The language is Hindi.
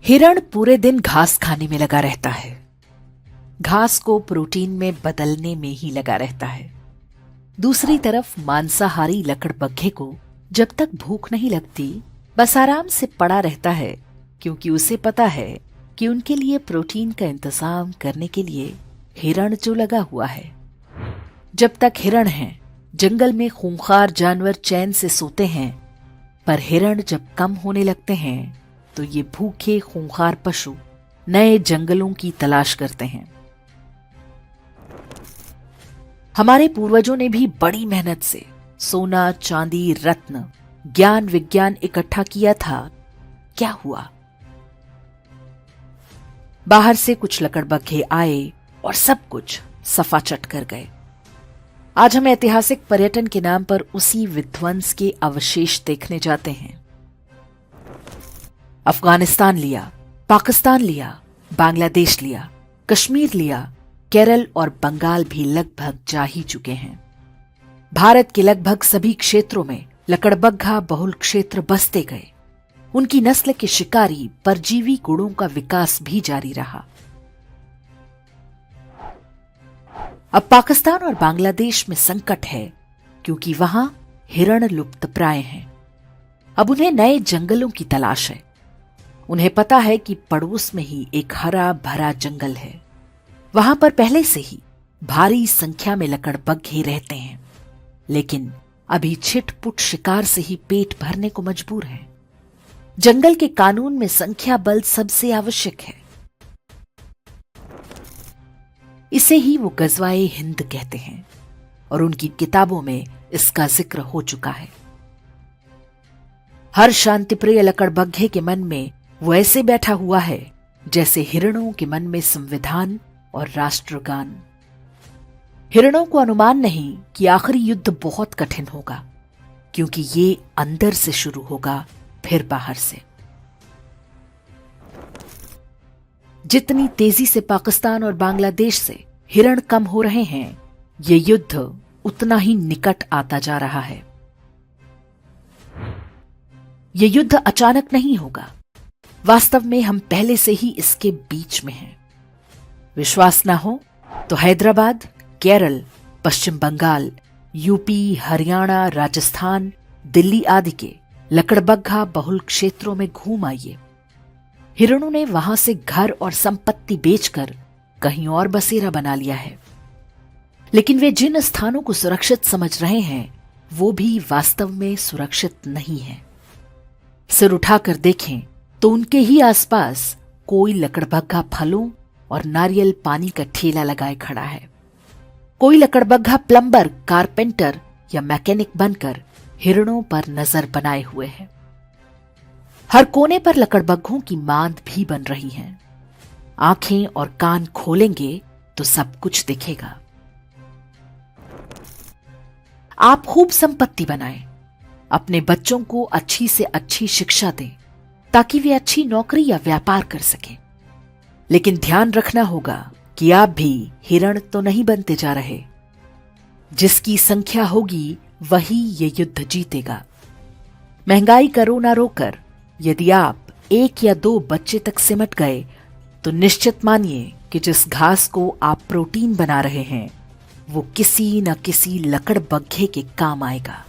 हिरण पूरे दिन घास खाने में लगा रहता है, घास को प्रोटीन में बदलने में ही लगा रहता है। दूसरी तरफ मांसाहारी लकड़बग्घे को जब तक भूख नहीं लगती बस आराम से पड़ा रहता है, क्योंकि उसे पता है कि उनके लिए प्रोटीन का इंतजाम करने के लिए हिरण जो लगा हुआ है। जब तक हिरण हैं, जंगल में खूंखार जानवर चैन से सोते हैं, पर हिरण जब कम होने लगते हैं तो ये भूखे खूंखार पशु नए जंगलों की तलाश करते हैं। हमारे पूर्वजों ने भी बड़ी मेहनत से सोना, चांदी, रत्न, ज्ञान, विज्ञान इकट्ठा किया था। क्या हुआ? बाहर से कुछ लकड़बग्घे आए और सब कुछ सफाचट कर गए। आज हम ऐतिहासिक पर्यटन के नाम पर उसी विध्वंस के अवशेष देखने जाते हैं। अफगानिस्तान लिया, पाकिस्तान लिया, बांग्लादेश लिया, कश्मीर लिया, केरल और बंगाल भी लगभग जा ही चुके हैं। भारत के लगभग सभी क्षेत्रों में लकड़बग्घा बहुल क्षेत्र बसते गए। उनकी नस्ल के शिकारी परजीवी गुणों का विकास भी जारी रहा। अब पाकिस्तान और बांग्लादेश में संकट है, क्योंकि वहां हिरण लुप्तप्राय हैं। अब उन्हें नए जंगलों की तलाश है। उन्हें पता है कि पड़ोस में ही एक हरा भरा जंगल है। वहां पर पहले से ही भारी संख्या में लकड़बग्घे रहते हैं, लेकिन अभी छिटपुट शिकार से ही पेट भरने को मजबूर हैं। जंगल के कानून में संख्या बल सबसे आवश्यक है। इसे ही वो गज़वाए हिंद कहते हैं और उनकी किताबों में इसका जिक्र हो चुका है। हर शांतिप्रिय लकड़बग्घे के मन में वो ऐसे बैठा हुआ है जैसे हिरणों के मन में संविधान और राष्ट्रगान। हिरणों को अनुमान नहीं कि आखिरी युद्ध बहुत कठिन होगा, क्योंकि ये अंदर से शुरू होगा, फिर बाहर से। जितनी तेजी से पाकिस्तान और बांग्लादेश से हिरण कम हो रहे हैं, ये युद्ध उतना ही निकट आता जा रहा है। ये युद्ध अचानक नहीं होगा। वास्तव में हम पहले से ही इसके बीच में हैं। विश्वास ना हो तो हैदराबाद, केरल, पश्चिम बंगाल, यूपी, हरियाणा, राजस्थान, दिल्ली आदि के लकड़बग्घा बहुल क्षेत्रों में घूम आइए। हिरणों ने वहां से घर और संपत्ति बेचकर कहीं और बसेरा बना लिया है, लेकिन वे जिन स्थानों को सुरक्षित समझ रहे हैं वो भी वास्तव में सुरक्षित नहीं है। सिर उठाकर देखें तो उनके ही आसपास कोई लकड़बग्घा फलों और नारियल पानी का ठेला लगाए खड़ा है। कोई लकड़बग्घा प्लम्बर, कारपेंटर या मैकेनिक बनकर हिरणों पर नजर बनाए हुए है। हर कोने पर लकड़बग्घों की मांद भी बन रही है। आंखें और कान खोलेंगे तो सब कुछ दिखेगा। आप खूब संपत्ति बनाएं, अपने बच्चों को अच्छी से अच्छी शिक्षा दें, ताकि वे अच्छी नौकरी या व्यापार कर सकें। लेकिन ध्यान रखना होगा कि आप भी हिरण तो नहीं बनते जा रहे। जिसकी संख्या होगी वही ये युद्ध जीतेगा। महंगाई करो ना रोकर, यदि आप 1 या 2 बच्चे तक सिमट गए तो निश्चित मानिए कि जिस घास को आप प्रोटीन बना रहे हैं वो किसी न किसी लकड़बग्घे के काम आएगा।